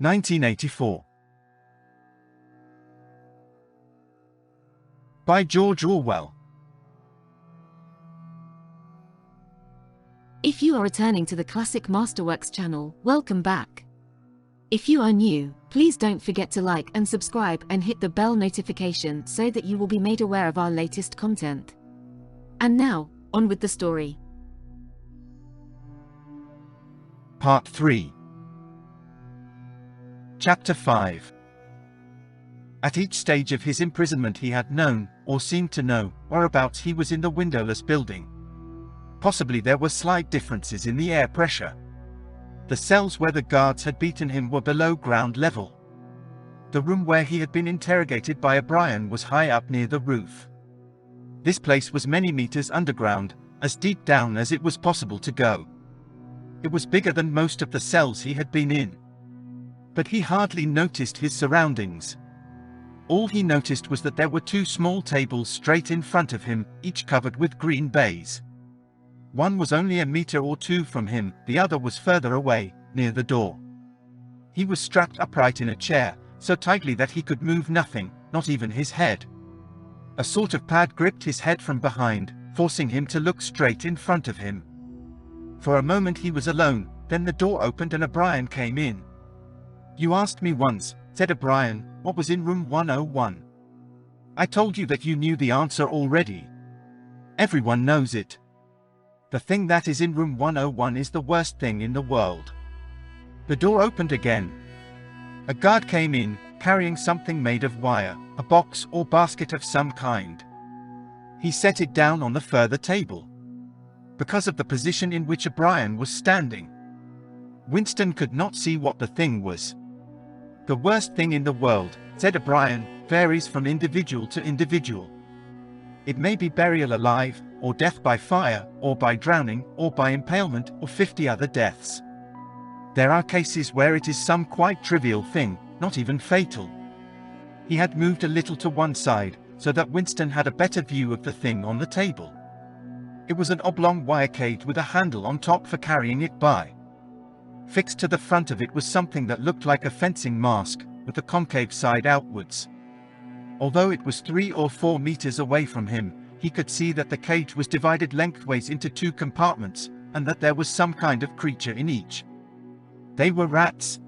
1984. By George Orwell. If you are returning to the Classic Masterworks channel, welcome back. If you are new, please don't forget to like and subscribe and hit the bell notification so that you will be made aware of our latest content. And now, on with the story. Part 3. Chapter 5. At each stage of his imprisonment he had known, or seemed to know, whereabouts he was in the windowless building. Possibly there were slight differences in the air pressure. The cells where the guards had beaten him were below ground level. The room where he had been interrogated by O'Brien was high up near the roof. This place was many meters underground, as deep down as it was possible to go. It was bigger than most of the cells he had been in. But he hardly noticed his surroundings. All he noticed was that there were two small tables straight in front of him, each covered with green baize. One was only a meter or two from him, the other was further away, near the door. He was strapped upright in a chair, so tightly that he could move nothing, not even his head. A sort of pad gripped his head from behind, forcing him to look straight in front of him. For a moment he was alone, then the door opened and O'Brien came in. "You asked me once," said O'Brien, "what was in room 101. I told you that you knew the answer already. Everyone knows it. The thing that is in room 101 is the worst thing in the world." The door opened again. A guard came in, carrying something made of wire, a box or basket of some kind. He set it down on the further table. Because of the position in which O'Brien was standing, Winston could not see what the thing was. "The worst thing in the world," said O'Brien, "varies from individual to individual. It may be burial alive, or death by fire, or by drowning, or by impalement, or 50 other deaths. There are cases where it is some quite trivial thing, not even fatal." He had moved a little to one side, so that Winston had a better view of the thing on the table. It was an oblong wire cage with a handle on top for carrying it by. Fixed to the front of it was something that looked like a fencing mask, with the concave side outwards. Although it was 3 or 4 meters away from him, he could see that the cage was divided lengthways into 2 compartments, and that there was some kind of creature in each. They were rats.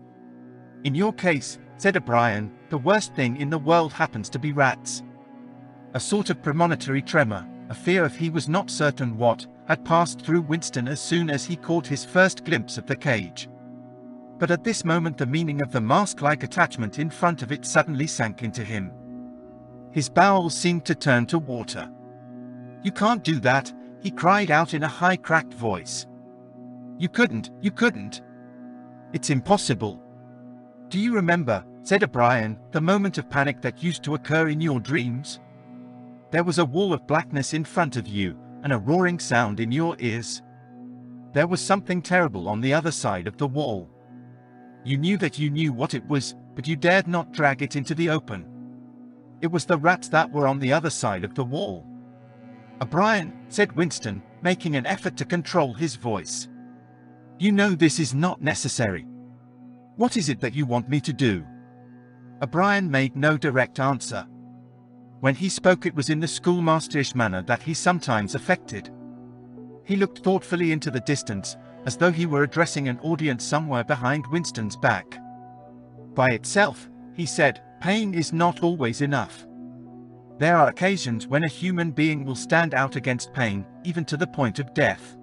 "In your case," said O'Brien, "the worst thing in the world happens to be rats." A sort of premonitory tremor, a fear of he was not certain what, had passed through Winston as soon as he caught his first glimpse of the cage. But at this moment the meaning of the mask-like attachment in front of it suddenly sank into him. His bowels seemed to turn to water. "You can't do that," he cried out in a high cracked voice. You couldn't. It's impossible." "Do you remember," said O'Brien, "the moment of panic that used to occur in your dreams? There was a wall of blackness in front of you, and a roaring sound in your ears. There was something terrible on the other side of the wall. You knew that you knew what it was, but you dared not drag it into the open. It was the rats that were on the other side of the wall." "O'Brien," said Winston, making an effort to control his voice, "you know this is not necessary. What is it that you want me to do?" O'Brien made no direct answer. When he spoke it was in the schoolmasterish manner that he sometimes affected. He looked thoughtfully into the distance, as though he were addressing an audience somewhere behind Winston's back. "By itself," he said, "pain is not always enough. There are occasions when a human being will stand out against pain, even to the point of death.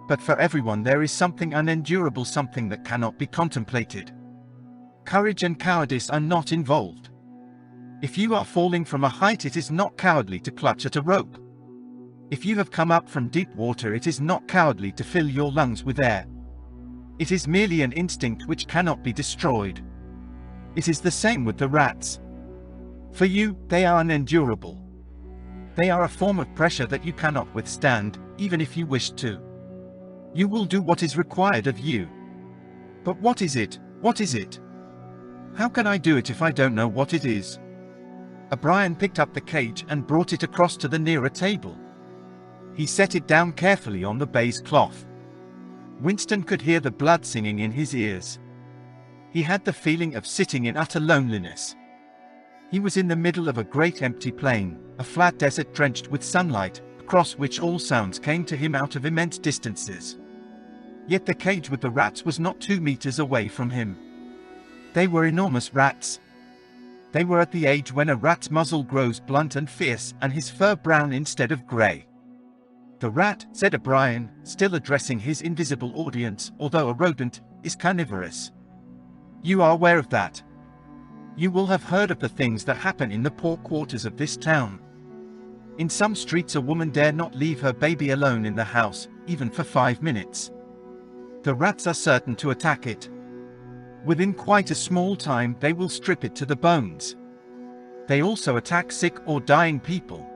But for everyone there is something unendurable, something that cannot be contemplated. Courage and cowardice are not involved. If you are falling from a height, it is not cowardly to clutch at a rope. If you have come up from deep water, it is not cowardly to fill your lungs with air. It is merely an instinct which cannot be destroyed. It is the same with the rats. For you, they are unendurable. They are a form of pressure that you cannot withstand, even if you wished to. You will do what is required of you. But what is it? What is it? How can I do it if I don't know what it is?" O'Brien picked up the cage and brought it across to the nearer table. He set it down carefully on the baize cloth. Winston could hear the blood singing in his ears. He had the feeling of sitting in utter loneliness. He was in the middle of a great empty plain, a flat desert drenched with sunlight, across which all sounds came to him out of immense distances. Yet the cage with the rats was not 2 meters away from him. They were enormous rats. They were at the age when a rat's muzzle grows blunt and fierce and his fur brown instead of grey. "The rat," said O'Brien, still addressing his invisible audience, "although a rodent, is carnivorous. You are aware of that. You will have heard of the things that happen in the poor quarters of this town. In some streets a woman dare not leave her baby alone in the house, even for 5 minutes. The rats are certain to attack it. Within quite a small time they will strip it to the bones. They also attack sick or dying people.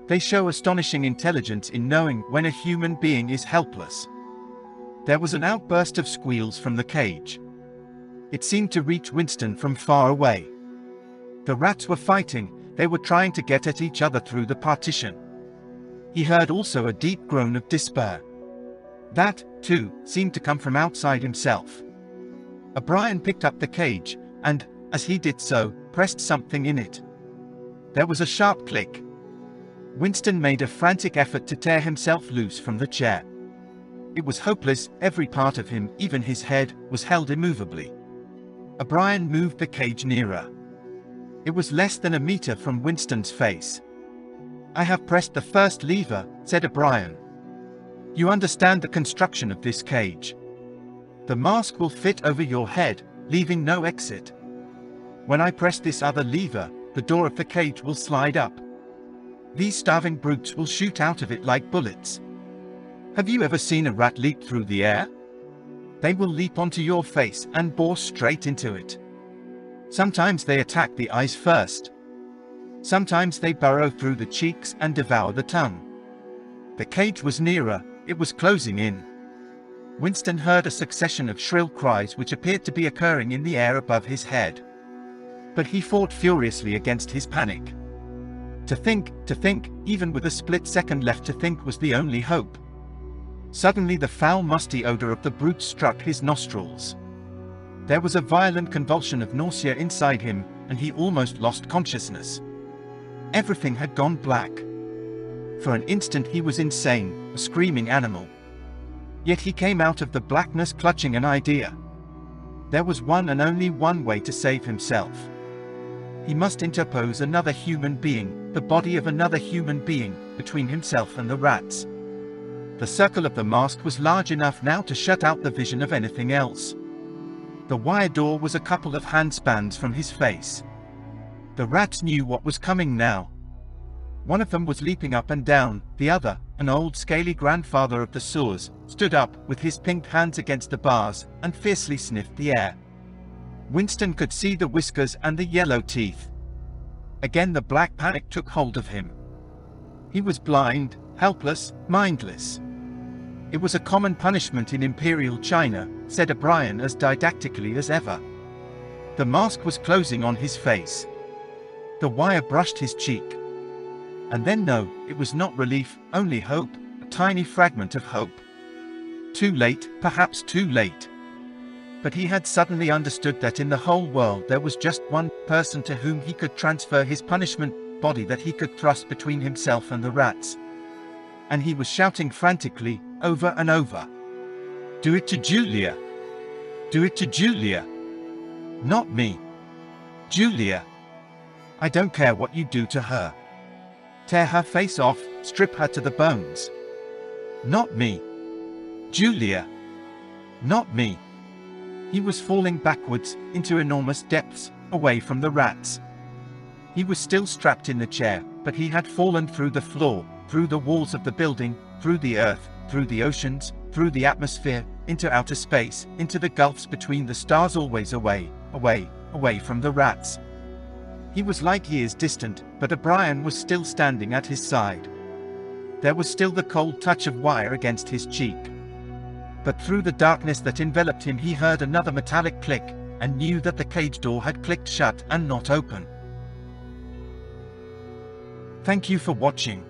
They show astonishing intelligence in knowing when a human being is helpless." There was an outburst of squeals from the cage. It seemed to reach Winston from far away. The rats were fighting, they were trying to get at each other through the partition. He heard also a deep groan of despair. That, too, seemed to come from outside himself. O'Brien picked up the cage, and, as he did so, pressed something in it. There was a sharp click. Winston made a frantic effort to tear himself loose from the chair. It was hopeless, every part of him, even his head, was held immovably. O'Brien moved the cage nearer. It was less than a meter from Winston's face. "I have pressed the first lever," said O'Brien. "You understand the construction of this cage. The mask will fit over your head, leaving no exit. When I press this other lever, the door of the cage will slide up. These starving brutes will shoot out of it like bullets. Have you ever seen a rat leap through the air? They will leap onto your face and bore straight into it. Sometimes they attack the eyes first. Sometimes they burrow through the cheeks and devour the tongue." The cage was nearer, it was closing in. Winston heard a succession of shrill cries which appeared to be occurring in the air above his head. But he fought furiously against his panic. To think, even with a split second left to think was the only hope. Suddenly the foul musty odor of the brute struck his nostrils. There was a violent convulsion of nausea inside him, and he almost lost consciousness. Everything had gone black. For an instant he was insane, a screaming animal. Yet he came out of the blackness clutching an idea. There was one and only one way to save himself. He must interpose another human being, the body of another human being, between himself and the rats. The circle of the mask was large enough now to shut out the vision of anything else. The wire door was a couple of handspans from his face. The rats knew what was coming now. One of them was leaping up and down, the other, an old scaly grandfather of the sewers, stood up, with his pink hands against the bars, and fiercely sniffed the air. Winston could see the whiskers and the yellow teeth. Again the black panic took hold of him. He was blind, helpless, mindless. It was a common punishment in Imperial China, said O'Brien as didactically as ever. The mask was closing on his face. The wire brushed his cheek. And then no, it was not relief, only hope, a tiny fragment of hope. Too late, perhaps too late. But he had suddenly understood that in the whole world there was just one person to whom he could transfer his punishment, body that he could thrust between himself and the rats. And he was shouting frantically, over and over. "Do it to Julia! Do it to Julia! Not me! Julia! I don't care what you do to her. Tear her face off, strip her to the bones. Not me! Julia! Not me!" He was falling backwards, into enormous depths, away from the rats. He was still strapped in the chair, but he had fallen through the floor, through the walls of the building, through the earth, through the oceans, through the atmosphere, into outer space, into the gulfs between the stars, always away, away, away from the rats. He was light years distant, but O'Brien was still standing at his side. There was still the cold touch of wire against his cheek. But through the darkness that enveloped him he heard another metallic click, and knew that the cage door had clicked shut and not open. Thank you for watching.